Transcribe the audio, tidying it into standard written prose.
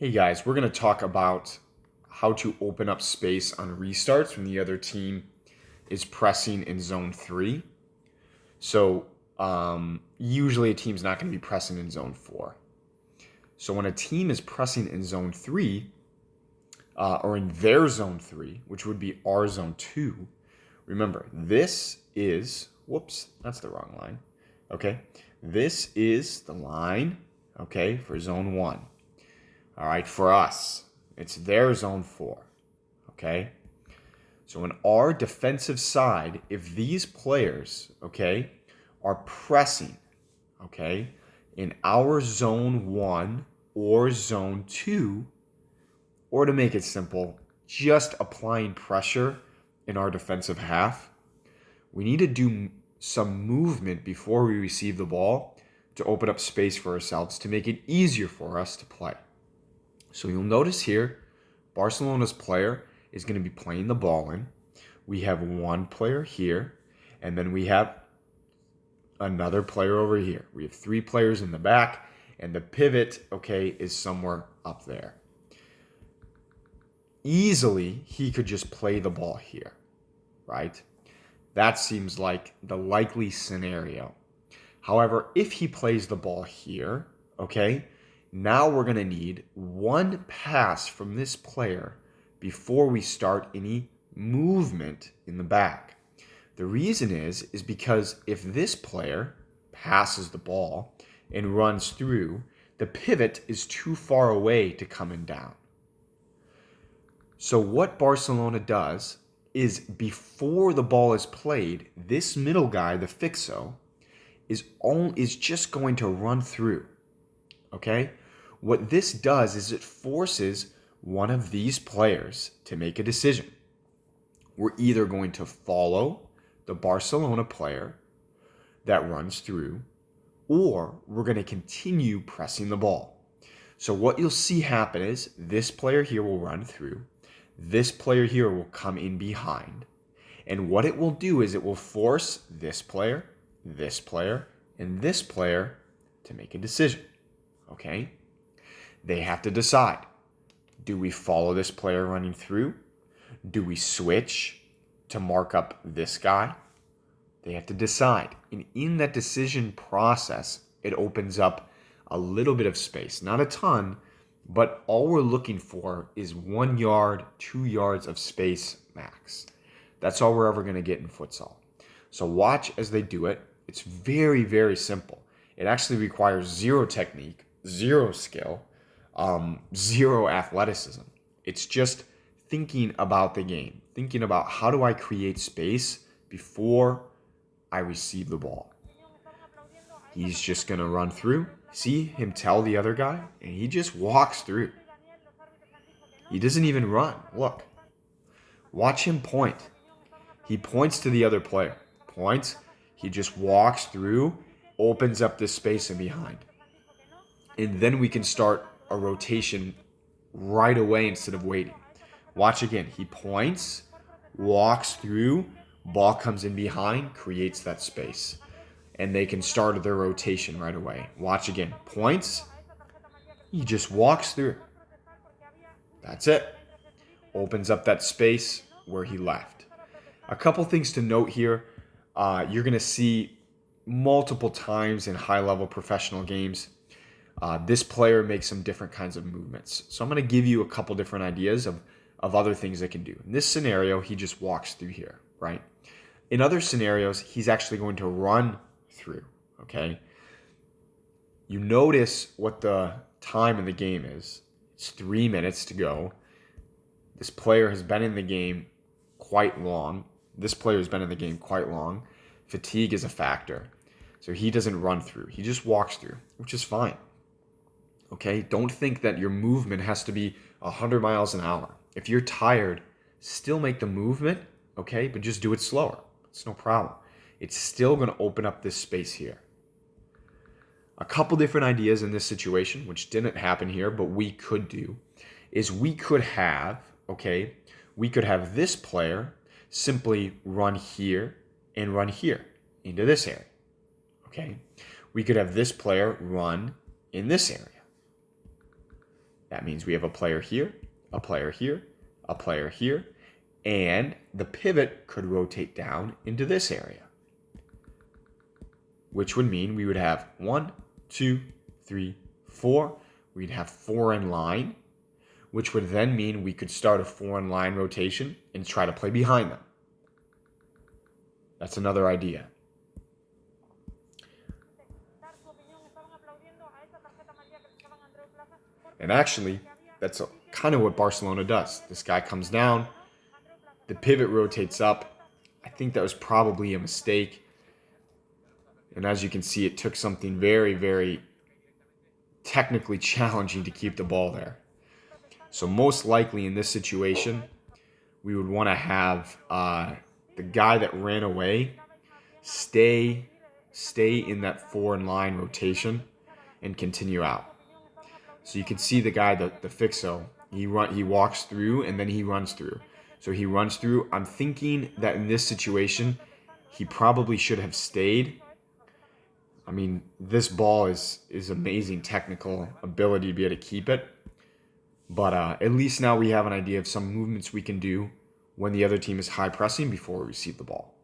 Hey guys, we're going to talk about how to open up space on restarts when the other team is pressing in zone 3. So usually a team's not going to be pressing in zone 4. So when a team is pressing in zone 3, or in their zone 3, which would be our zone 2, remember, this is, whoops, that's the wrong line. Okay, this is the line, okay, for zone 1. All right, for us, it's their zone 4, okay? So on our defensive side, if these players, okay, are pressing, okay, in our zone 1 or zone 2, or to make it simple, just applying pressure in our defensive half, we need to do some movement before we receive the ball to open up space for ourselves to make it easier for us to play. So you'll notice here, Barcelona's player is going to be playing the ball in. We have one player here, and then we have another player over here. We have 3 players in the back, and the pivot, okay, is somewhere up there. Easily, he could just play the ball here, right? That seems like the likely scenario. However, if he plays the ball here, okay, now we're going to need one pass from this player before we start any movement in the back. The reason is because if this player passes the ball and runs through, the pivot is too far away to come in down. So what Barcelona does is before the ball is played, this middle guy, the fixo, is just going to run through. Okay? What this does is it forces one of these players to make a decision. We're either going to follow the Barcelona player that runs through, or we're going to continue pressing the ball. So what you'll see happen is this player here will run through. This player here will come in behind. And what it will do is it will force this player, and this player to make a decision. Okay? They have to decide. Do we follow this player running through? Do we switch to mark up this guy? They have to decide. And in that decision process, it opens up a little bit of space. Not a ton, but all we're looking for is 1 yard, 2 yards of space max. That's all we're ever going to get in futsal. So watch as they do it. It's very, very simple. It actually requires zero technique, zero skill, zero athleticism. It's just thinking about the game, thinking about how do I create space before I receive the ball. He's just going to run through. See him tell the other guy, and he just walks through. He doesn't even run. Look. Watch him point. He points to the other player. Points. He just walks through, opens up this space in behind. And then we can start a rotation right away instead of waiting. Watch again. He points, walks through, ball comes in behind, creates that space. And they can start their rotation right away. Watch again. Points. He just walks through. That's it. Opens up that space where he left. A couple things to note here. You're going to see multiple times in high-level professional games, this player makes some different kinds of movements. So I'm going to give you a couple different ideas of other things they can do. In this scenario, he just walks through here, right? In other scenarios, he's actually going to run through, okay? You notice what the time in the game is. It's 3 minutes to go. This player has been in the game quite long. Fatigue is a factor. So he doesn't run through. He just walks through, which is fine. Okay? Don't think that your movement has to be 100 miles an hour. If you're tired, still make the movement, okay? But just do it slower. It's no problem. It's still going to open up this space here. A couple different ideas in this situation, which didn't happen here, but we could do, is we could have this player simply run here and run here into this area. Okay? We could have this player run in this area. That means we have a player here, a player here, a player here, and the pivot could rotate down into this area, which would mean we would have 1, 2, 3, 4. We'd have 4 in line, which would then mean we could start a 4 in line rotation and try to play behind them. That's another idea. And actually, that's kind of what Barcelona does. This guy comes down, the pivot rotates up. I think that was probably a mistake. And as you can see, it took something very, very technically challenging to keep the ball there. So most likely in this situation, we would want to have the guy that ran away stay in that 4 in line rotation and continue out. So you can see the guy, the fixo, he walks through and then he runs through. So he runs through. I'm thinking that in this situation, he probably should have stayed. I mean, this ball is amazing technical ability to be able to keep it. But at least now we have an idea of some movements we can do when the other team is high pressing before we receive the ball.